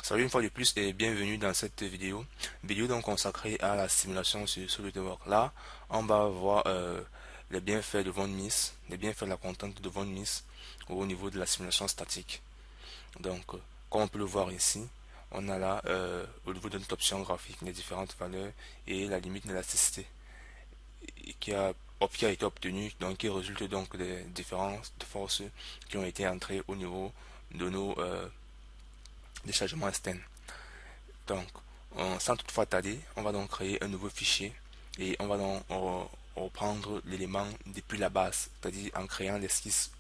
Salut une fois de plus et bienvenue dans cette vidéo donc consacrée à la simulation sur SolidWorks. Là, on va voir les bienfaits de von Mises, les bienfaits de la constante de von Mises au niveau de la simulation statique. Donc, comme on peut le voir ici, on a là au niveau de notre option graphique les différentes valeurs et la limite d'élasticité qui a été obtenue, donc qui résulte donc des différences de force qui ont été entrées au niveau de nos déchargements externes. Donc, sans toutefois tarder, on va donc créer un nouveau fichier et on va donc reprendre l'élément depuis la base, c'est-à-dire en créant l'esquisse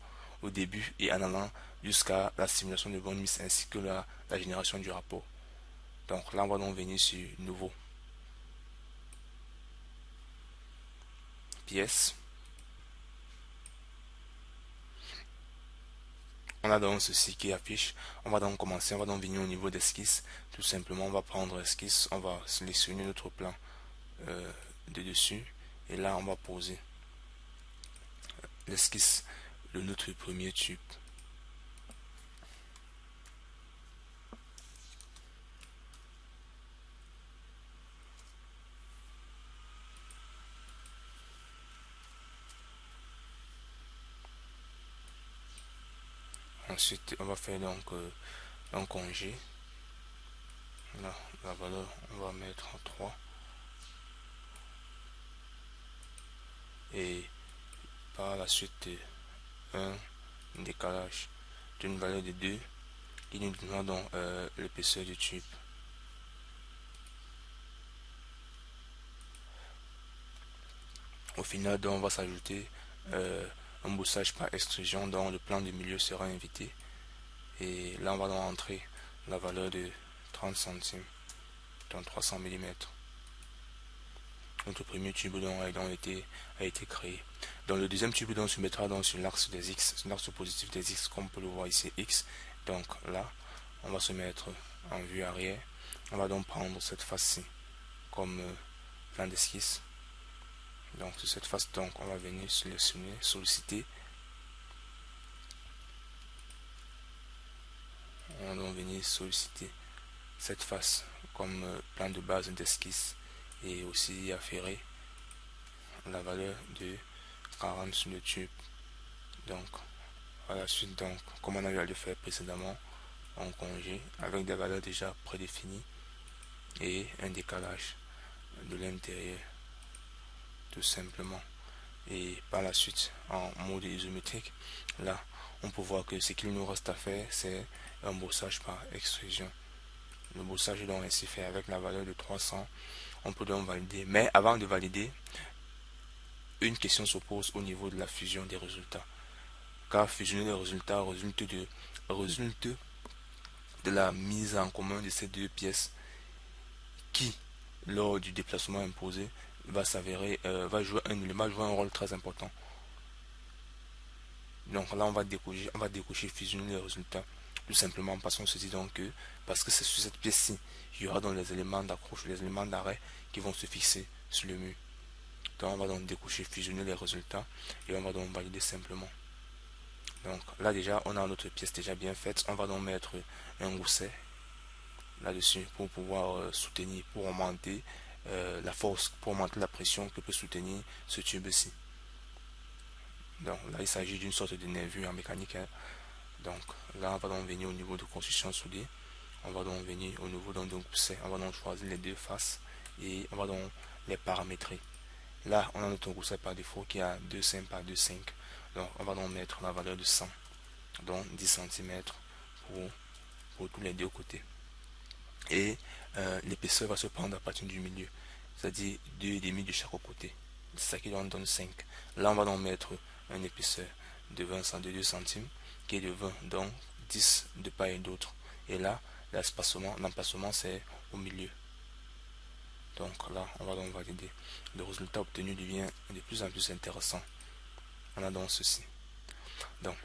au début et en allant jusqu'à la simulation de von Mises ainsi que la génération du rapport. Donc là, on va donc venir sur Nouveau, Pièce. On a donc ceci qui affiche. On va donc commencer, on va donc venir au niveau d'esquisse. Tout simplement, on va prendre esquisse, on va sélectionner notre plan de dessus et là, on va poser l'esquisse de notre premier tube. Ensuite, on va faire donc un congé. Là, la valeur, on va mettre en 3. Et par la suite, un décalage d'une valeur de 2 qui nous donnera donc l'épaisseur du tube. Au final, donc, on va s'ajouter un boussage par extrusion dont le plan de milieu sera invité. Et là, on va donc entrer la valeur de 30 centimes, donc 300 mm. Notre premier tube donc a été créé. Donc le deuxième tube donc se mettra donc sur l'axe des X, sur l'axe positif des X, comme on peut le voir ici, X. Donc là, on va se mettre en vue arrière. On va donc prendre cette face-ci comme plan d'esquisse. Donc sur cette face, donc on va venir sélectionner, solliciter. On va donc venir solliciter cette face comme plan de base d'esquisse et aussi afférer la valeur de 40 sur le tube. Donc à la suite, donc comme on avait à le faire précédemment, en congé avec des valeurs déjà prédéfinies et un décalage de l'intérieur tout simplement. Et par la suite en mode isométrique, là on peut voir que ce qu'il nous reste à faire, c'est un bossage par extrusion. Le bossage est donc ainsi fait avec la valeur de 300. On peut donc valider, mais avant de valider, une question se pose au niveau de la fusion des résultats, car fusionner les résultats résulte de la mise en commun de ces deux pièces qui, lors du déplacement imposé, va s'avérer, va jouer un rôle très important. Donc là, on va décocher fusionner les résultats. Tout simplement parce qu'on se dit donc que, parce que c'est sur cette pièce-ci, il y aura donc les éléments d'accroche, les éléments d'arrêt qui vont se fixer sur le mur. Donc on va donc décocher, fusionner les résultats et on va donc valider simplement. Donc là déjà, on a notre pièce déjà bien faite. On va donc mettre un gousset là-dessus pour pouvoir soutenir, pour augmenter la force, pour augmenter la pression que peut soutenir ce tube-ci. Donc là, il s'agit d'une sorte de nervure en mécanique. Donc là, on va donc venir au niveau de construction soudée. On va donc venir au niveau d'un gousset. On va donc choisir les deux faces et on va donc les paramétrer. Là, on a notre gousset par défaut qui a 2,5 par 2,5. Donc on va donc mettre la valeur de 100, donc 10 cm pour tous les deux côtés. Et l'épaisseur va se prendre à partir du milieu, c'est-à-dire 2,5 de chaque côté. C'est ça qui donne 5. Là, on va donc mettre une épaisseur de 20 de 2 cm qui est de 20, donc 10 de part et d'autre. Et là, l'emplacement c'est au milieu. Donc là, on va donc valider. Le résultat obtenu devient de plus en plus intéressant. On a donc ceci. Donc,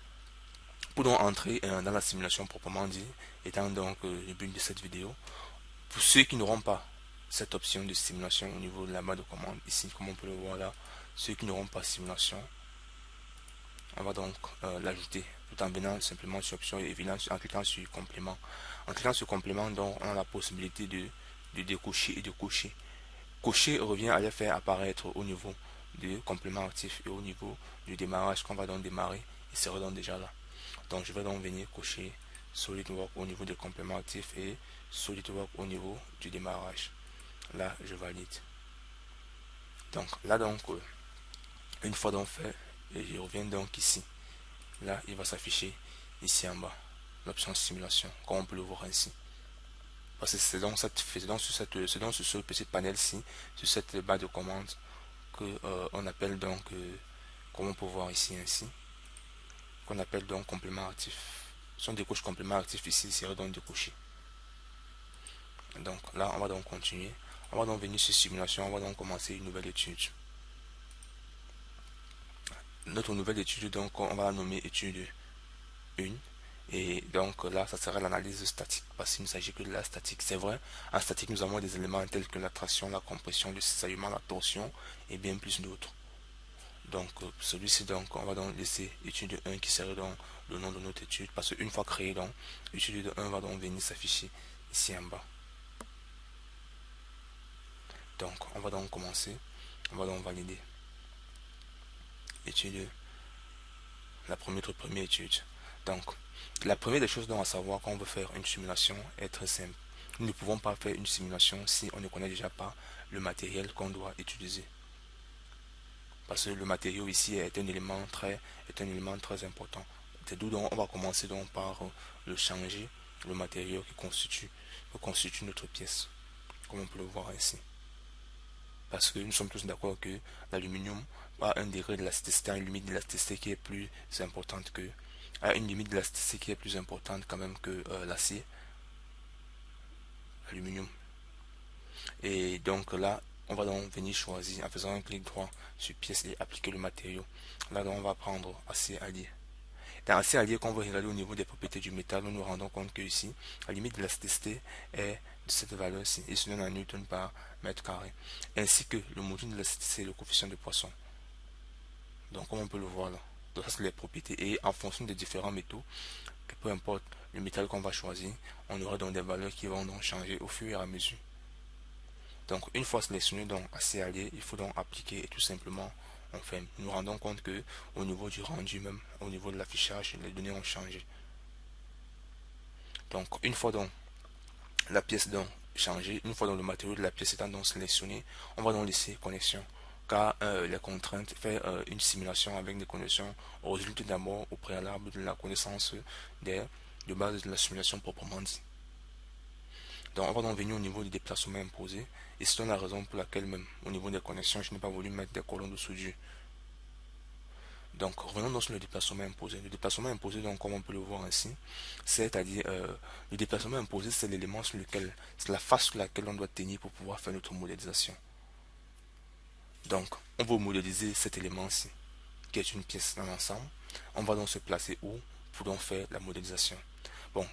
pour donc entrer dans la simulation proprement dit, étant donc le but de cette vidéo, pour ceux qui n'auront pas cette option de simulation au niveau de la barre de commande, ici, comme on peut le voir là, ceux qui n'auront pas simulation, on va donc l'ajouter tout en venant simplement sur option et en cliquant sur complément. En cliquant sur complément, donc on a la possibilité de décocher et de cocher. Cocher revient à les faire apparaître au niveau du complément actif et au niveau du démarrage qu'on va donc démarrer, il sera donc déjà là. Donc je vais donc venir cocher SolidWorks au niveau du complément actif et SolidWorks au niveau du démarrage. Là je valide. Donc là donc une fois donc fait, et je reviens donc ici. Là il va s'afficher ici en bas l'option simulation, comme on peut le voir ainsi. Parce que c'est donc sur ce petit panel-ci, sur cette barre de commande, que on appelle donc, comme on peut voir ici ainsi, qu'on appelle donc complément actif. Ce sont des couches complément actif ici, il serait donc décoché. Donc là, on va donc continuer. On va donc venir sur simulation, on va donc commencer une nouvelle étude. Notre nouvelle étude, donc, on va la nommer étude 1. Et donc là, ça sera l'analyse statique, parce qu'il ne s'agit que de la statique. C'est vrai, en statique, nous avons des éléments tels que la traction, la compression, le cisaillement, la torsion et bien plus d'autres. Donc celui-ci, donc, on va donc laisser étude 1 qui serait donc le nom de notre étude, parce qu'une fois créé, donc, étude 1 va donc venir s'afficher ici en bas. Donc, on va donc commencer, on va donc valider étude, notre première étude. Donc, la première des choses dont à savoir quand on veut faire une simulation est très simple. Nous ne pouvons pas faire une simulation si on ne connaît déjà pas le matériel qu'on doit utiliser. Parce que le matériau ici est un élément très important. C'est d'où donc on va commencer donc par le changer, le matériau qui constitue notre pièce, comme on peut le voir ici. Parce que nous sommes tous d'accord que l'aluminium a un degré d'élasticité, une limite d'élasticité qui est plus importante que une limite d'élasticité qui est plus importante quand même que l'acier, l'aluminium. Et donc là, on va donc venir choisir en faisant un clic droit sur pièce et appliquer le matériau. Là donc on va prendre acier allié. Dans acier allié, quand on va regarder au niveau des propriétés du métal, nous nous rendons compte que ici, la limite d'élasticité est de cette valeur-ci. Il se donne en newton par mètre carré. Ainsi que le module d'élasticité et le coefficient de Poisson. Donc comme on peut le voir là. Donc ça c'est les propriétés. Et en fonction des différents métaux, peu importe le métal qu'on va choisir, on aura donc des valeurs qui vont donc changer au fur et à mesure. Donc une fois sélectionné donc acier allié, il faut donc appliquer et tout simplement on ferme. Nous nous rendons compte que au niveau du rendu même, au niveau de l'affichage, les données ont changé. Donc une fois donc la pièce donc changée, une fois donc le matériau de la pièce étant donc sélectionné, on va donc laisser connexion. Car les contraintes, faire une simulation avec des connexions résulte d'abord au préalable de la connaissance de base de la simulation proprement dit. Donc on va donc venir au niveau du déplacement imposé. Et c'est la raison pour laquelle même au niveau des connexions, je n'ai pas voulu mettre des colonnes de soudure. Donc revenons donc sur le déplacement imposé. Le déplacement imposé, donc comme on peut le voir ainsi, c'est-à-dire le déplacement imposé, c'est l'élément sur lequel, c'est la face sur laquelle on doit tenir pour pouvoir faire notre modélisation. Donc on va modéliser cet élément-ci, qui est une pièce dans l'ensemble. On va donc se placer où pour donc faire la modélisation. Bon,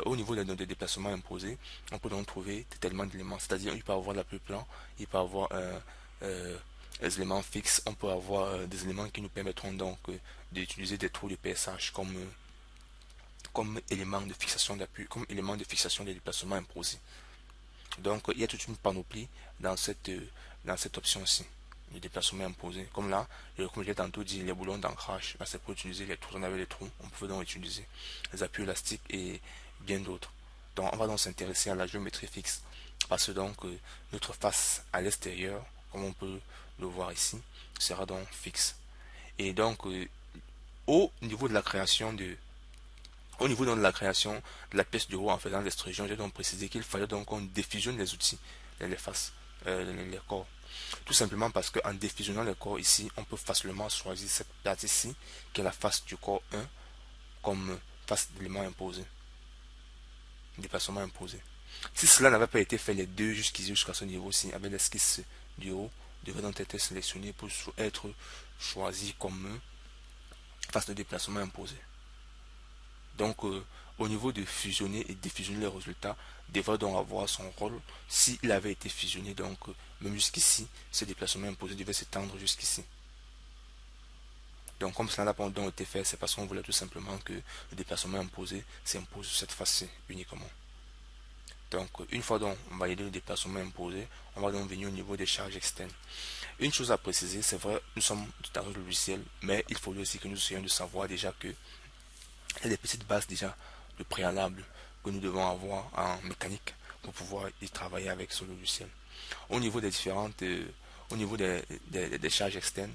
au niveau des déplacements imposés, on peut donc trouver tellement d'éléments. C'est-à-dire, il peut avoir la plus plan, il peut avoir des éléments fixes, on peut avoir des éléments qui nous permettront donc d'utiliser des trous de PSH comme élément de fixation d'appui, comme élément de fixation des déplacements imposés. Donc, il y a toute une panoplie dans cette option-ci. Les déplacements imposés. Comme là, comme je l'ai tantôt dit, les boulons d'ancrage, là c'est pour utiliser les trous, on avait les trous, on pouvait donc utiliser les appuis élastiques et bien d'autres. Donc on va donc s'intéresser à la géométrie fixe, parce que donc notre face à l'extérieur, comme on peut le voir ici, sera donc fixe. Et donc au niveau de la création de la pièce du haut en faisant l'extrusion, j'ai donc précisé qu'il fallait donc qu'on défusionne les outils, les faces, les corps. Tout simplement parce qu'en défusionnant les corps ici, on peut facilement choisir cette partie-ci, qui est la face du corps 1, comme face d'élément imposé, déplacement imposé. Si cela n'avait pas été fait les deux jusqu'ici, jusqu'à ce niveau-ci, avec l'esquisse du haut, devait donc être sélectionné pour être choisi comme face de déplacement imposé. Donc, au niveau de fusionner et défusionner les résultats, devrait donc avoir son rôle s'il avait été fusionné. Donc, même jusqu'ici, ce déplacement imposé devait s'étendre jusqu'ici. Donc comme cela n'a pas donc été fait, c'est parce qu'on voulait tout simplement que le déplacement imposé s'impose cette face-ci uniquement. Donc une fois donc validé le déplacement imposé, on va donc venir au niveau des charges externes. Une chose à préciser, c'est vrai, nous sommes tout à fait logiciel, mais il faut aussi que nous essayons de savoir déjà que il y a des petites bases déjà de préalable que nous devons avoir en mécanique pour pouvoir y travailler avec ce logiciel. Au niveau des différentes, au niveau des charges externes,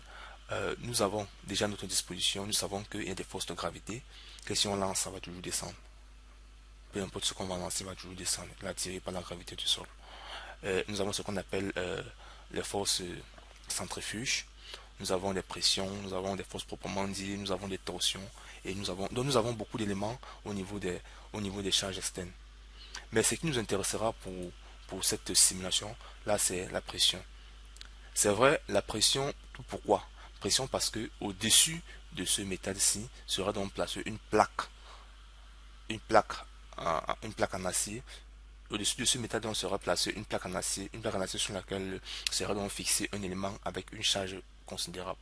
nous avons déjà à notre disposition, nous savons qu'il y a des forces de gravité, que si on lance, ça va toujours descendre. Peu importe ce qu'on va lancer, va toujours descendre, attiré par la gravité du sol. Nous avons ce qu'on appelle les forces centrifuges. Nous avons des pressions, nous avons des forces proprement dites, nous avons des torsions, et donc nous avons beaucoup d'éléments au niveau des charges externes. Mais ce qui nous intéressera pour cette simulation, là, c'est la pression. C'est vrai, la pression, pourquoi? Pression parce que au-dessus de ce métal-ci sera donc placée une plaque, une plaque en acier. Au-dessus de ce métal donc sera placée une plaque en acier sur laquelle sera donc fixé un élément avec une charge considérable.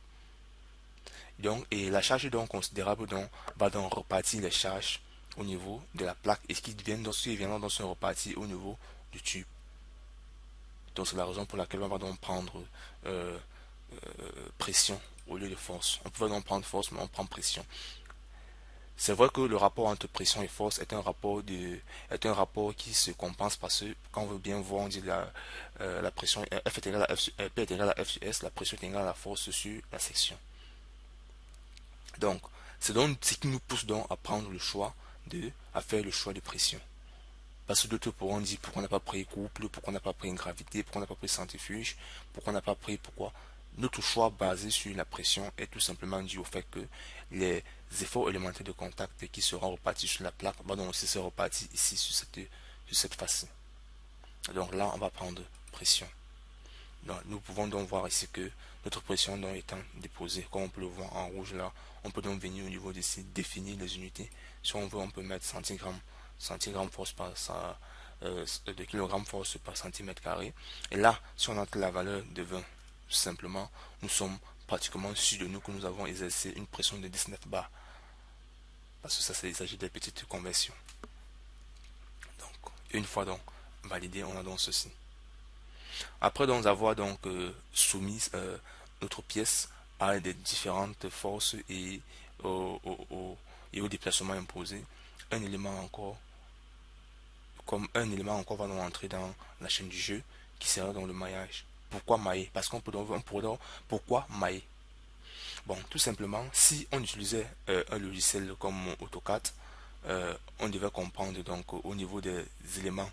Donc, et la charge donc considérable donc va donc repartir les charges au niveau de la plaque et ce qui viendra donc se repartir au niveau du tube. Donc c'est la raison pour laquelle on va donc prendre pression au lieu de force. On peut donc prendre force, mais on prend pression. C'est vrai que le rapport entre pression et force est un rapport qui se compense parce que quand on veut bien voir, on dit la pression F est égale à F, P est égale à F sur S, la pression est égale à la force sur la section. Donc, c'est donc ce qui nous pousse donc à prendre le choix à faire le choix de pression. Parce que d'autres pourront dire pourquoi on n'a pas pris couple, pourquoi on n'a pas pris une gravité, pourquoi on n'a pas pris centrifuge, pourquoi on n'a pas pris pourquoi. Notre choix basé sur la pression est tout simplement dû au fait que les efforts élémentaires de contact qui seront repartis sur la plaque vont donc aussi se repartir ici sur cette face-ci. Donc là, on va prendre pression. Donc, nous pouvons donc voir ici que notre pression donc étant déposée, comme on peut le voir en rouge là, on peut donc venir au niveau d'ici définir les unités. Si on veut, on peut mettre centigramme force par de kilogramme force par centimètre carré. Et là, si on entre la valeur de 20, simplement, nous sommes pratiquement sûrs de nous que nous avons exercé une pression de 19 bars. Parce que ça, il s'agit des petites conversions. Donc, une fois donc validé, on a donc ceci. Après donc avoir donc soumis notre pièce à des différentes forces et au déplacement imposé, un élément encore va donc entrer dans la chaîne du jeu qui sera dans le maillage. Pourquoi mailler? Parce pourquoi mailler? Bon, tout simplement, si on utilisait un logiciel comme AutoCAD, on devait comprendre donc au niveau des éléments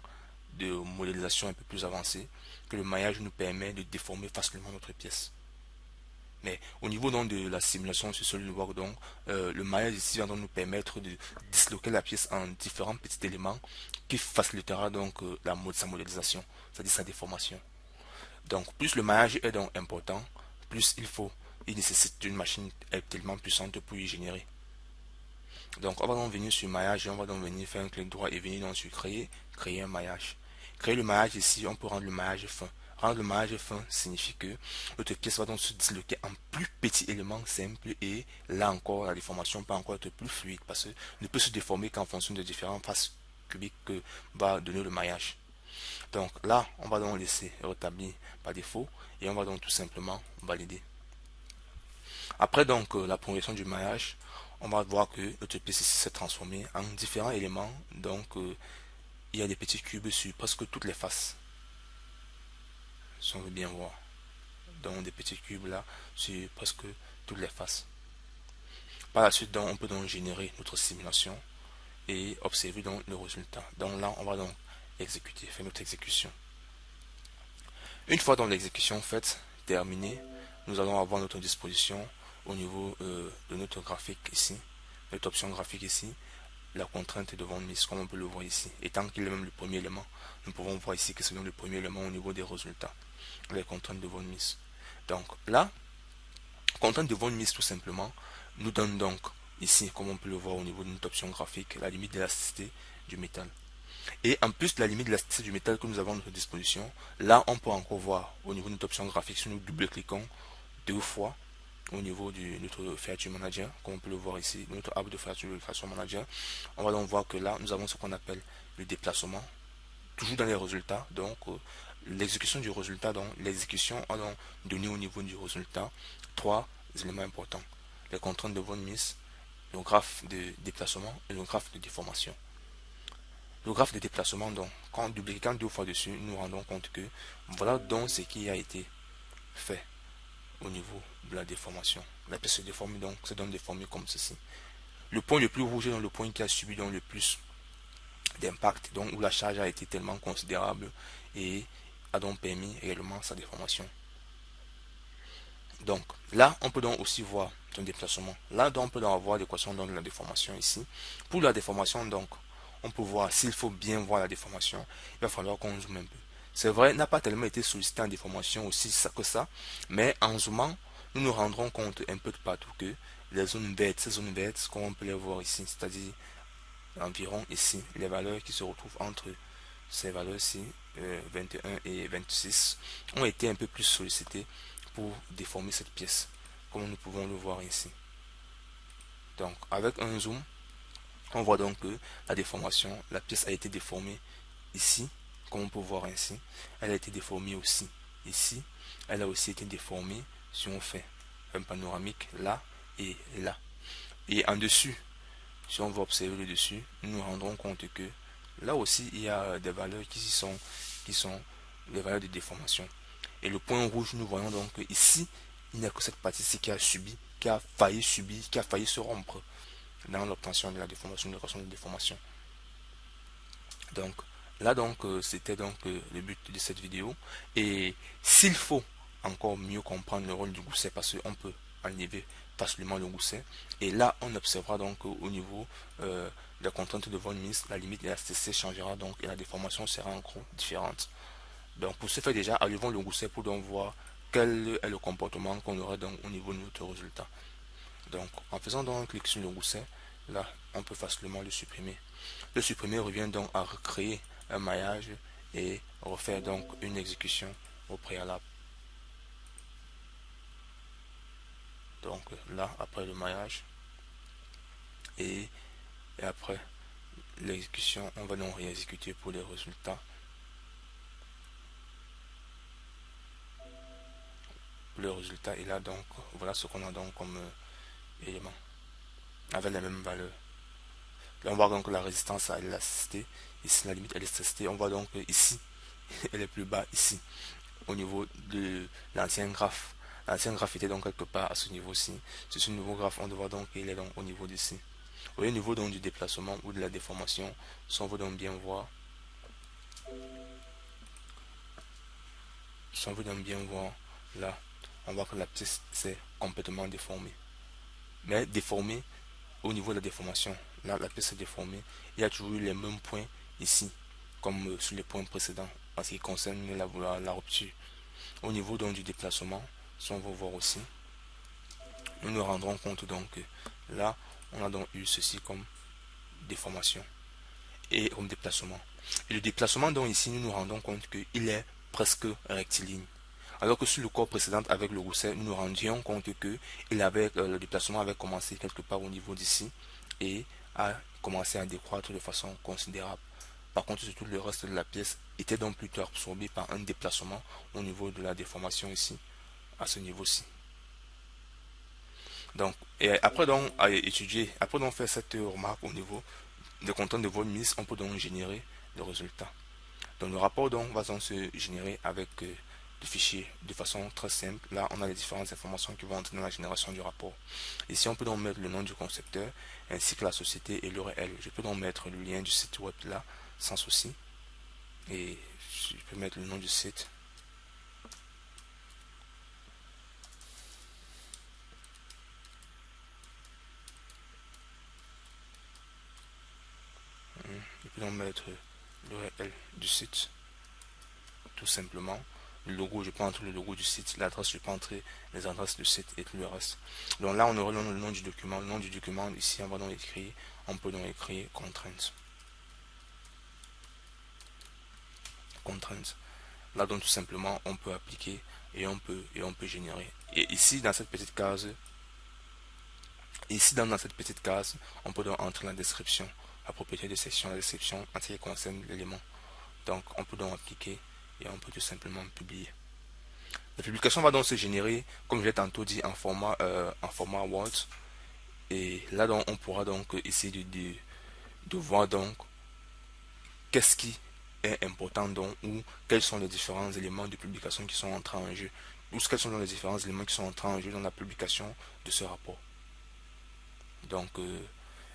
de modélisation un peu plus avancés que le maillage nous permet de déformer facilement notre pièce. Mais au niveau donc de la simulation sur SolidWorks, donc le maillage ici va donc nous permettre de disloquer la pièce en différents petits éléments qui facilitera donc sa modélisation, c'est-à-dire sa déformation. Donc plus le maillage est donc important, plus il nécessite une machine tellement puissante pour y générer. Donc on va donc venir sur maillage et on va donc venir faire un clic droit et venir donc sur créer un maillage. Créer le maillage ici, on peut rendre le maillage fin. Rendre le maillage fin signifie que notre pièce va donc se disloquer en plus petits éléments simples et là encore la déformation peut encore être plus fluide parce que ne peut se déformer qu'en fonction de différentes faces cubiques que va donner le maillage. Donc là, on va donc laisser rétablir par défaut et on va donc tout simplement valider. Après donc la progression du maillage, on va voir que notre pièce ici s'est transformée en différents éléments. Donc il y a des petits cubes sur presque toutes les faces. Si on veut bien voir. Donc des petits cubes là sur presque toutes les faces. Par la suite, donc, on peut donc générer notre simulation et observer donc le résultat. Donc là, on va donc faire notre exécution. Une fois donc l'exécution faite, terminée, nous allons avoir notre disposition au niveau de notre graphique ici, notre option graphique ici, la contrainte de von Mises, comme on peut le voir ici. Étant qu'il est même le premier élément, nous pouvons voir ici que c'est donc le premier élément au niveau des résultats, les contraintes de von Mises. Donc là, contrainte de von Mises tout simplement nous donne donc ici, comme on peut le voir au niveau de notre option graphique, la limite d'élasticité du métal. Et en plus de la limite d'élasticité du métal que nous avons à notre disposition, là on peut encore voir au niveau de notre option graphique, si nous double-cliquons deux fois, au niveau de notre Feature Manager, comme on peut le voir ici, notre arbre de Feature Manager. On va donc voir que là, nous avons ce qu'on appelle le déplacement, toujours dans les résultats. Donc, l'exécution du résultat, donc l'exécution a donc donné au niveau du résultat trois éléments importants. Les contraintes de von Mises, le graphe de déplacement et le graphe de déformation. Le graphe de déplacement, donc, quand dupliquant deux fois dessus, nous nous rendons compte que voilà donc ce qui a été fait au niveau de la déformation. La pièce se déforme donc, se donne déformée comme ceci. Le point le plus rouge est donc le point qui a subi donc le plus d'impact, donc où la charge a été tellement considérable et a donc permis réellement sa déformation. Donc là, on peut donc aussi voir son déplacement. Là, donc, on peut donc avoir l'équation de la déformation ici. Pour la déformation, donc, on peut voir s'il faut bien voir la déformation, il va falloir qu'on zoome un peu. C'est vrai, n'a pas tellement été sollicité en déformation aussi que ça, mais en zoomant, nous nous rendrons compte un peu de partout que les zones vertes, ces zones vertes, comme on peut les voir ici, c'est-à-dire environ ici, les valeurs qui se retrouvent entre ces valeurs-ci, 21 et 26, ont été un peu plus sollicitées pour déformer cette pièce, comme nous pouvons le voir ici. Donc, avec un zoom, on voit donc que la déformation, la pièce a été déformée ici, comme on peut voir ici. Elle a été déformée aussi ici. Elle a aussi été déformée si on fait un panoramique là et là. Et en dessus, si on va observer le dessus, nous nous rendrons compte que là aussi il y a des valeurs qui sont les valeurs de déformation. Et le point rouge, nous voyons donc que ici, il n'y a que cette partie-ci qui a subi, qui a failli subir, qui a failli se rompre dans l'obtention de la déformation, de l'équation de déformation. Donc là donc c'était donc le but de cette vidéo. Et s'il faut encore mieux comprendre le rôle du gousset, parce qu'on peut enlever facilement le gousset, et là on observera donc au niveau de la contrainte de von Mises, la limite d'élasticité changera donc et la déformation sera encore différente. Donc pour ce faire déjà, enlevons le gousset pour donc voir quel est le comportement qu'on aurait donc au niveau de notre résultat. Donc en faisant donc un clic sur le gousset, là on peut facilement le supprimer. Le supprimer revient donc à recréer un maillage et refaire donc une exécution au préalable. Donc là, après le maillage et après l'exécution, on va donc réexécuter pour les résultats. Le résultat est là, donc voilà ce qu'on a donc comme élément avec la même valeur. Là on voit donc la résistance à l'élasticité, ici la limite à l'élasticité, on voit donc ici elle est plus bas ici au niveau de l'ancien graphe. L'ancien graphe était donc quelque part à ce niveau-ci. Sur ce nouveau graphe, on voit donc qu'il est donc au niveau d'ici. Au niveau donc du déplacement ou de la déformation, si on veut donc bien voir, là, on voit que la pièce s'est complètement déformée. Mais déformée au niveau de la déformation. Là, la pièce est déformée. Il y a toujours eu les mêmes points ici, comme sur les points précédents, en ce qui concerne la rupture. Au niveau donc du déplacement, si on veut voir aussi, nous nous rendrons compte donc que là, on a donc eu ceci comme déformation et comme déplacement. Et le déplacement donc ici, nous nous rendons compte qu'il est presque rectiligne. Alors que sur le corps précédent avec le gousset, nous nous rendions compte que le déplacement avait commencé quelque part au niveau d'ici et a commencé à décroître de façon considérable. Par contre, tout le reste de la pièce était donc plutôt absorbé par un déplacement au niveau de la déformation ici, à ce niveau-ci. Donc, et après donc à étudier, après donc faire cette remarque au niveau des contraintes de von Mises, on peut donc générer le résultat. Donc le rapport donc va donc se générer avec le fichier de façon très simple. Là, on a les différentes informations qui vont entrer dans la génération du rapport. Ici, on peut donc mettre le nom du concepteur ainsi que la société et l'URL. Je peux donc mettre le lien du site web là sans souci. Et je peux mettre le nom du site. Je peux donc mettre l'URL du site tout simplement. Le logo, je peux entrer le logo du site, l'adresse, je peux entrer les adresses du site et tout le reste. Donc là, on aura le nom du document. Le nom du document, ici, on va donc écrire, on peut donc écrire contraintes. Contraintes. Là, donc tout simplement, on peut appliquer et on peut générer. Et ici dans cette petite case, dans cette petite case, on peut donc entrer la description, la propriété de section, la description en ce qui concerne l'élément. Donc on peut donc appliquer et on peut tout simplement publier. La publication va donc se générer, comme je l'ai tantôt dit, en format Word. Et là donc on pourra donc essayer de voir donc qu'est-ce qui est important donc, ou quels sont les différents éléments de publication qui sont entrés en jeu, ou quels sont les différents éléments qui sont entrés en jeu dans la publication de ce rapport. Donc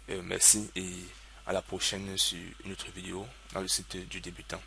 merci et à la prochaine sur une autre vidéo dans le site du débutant.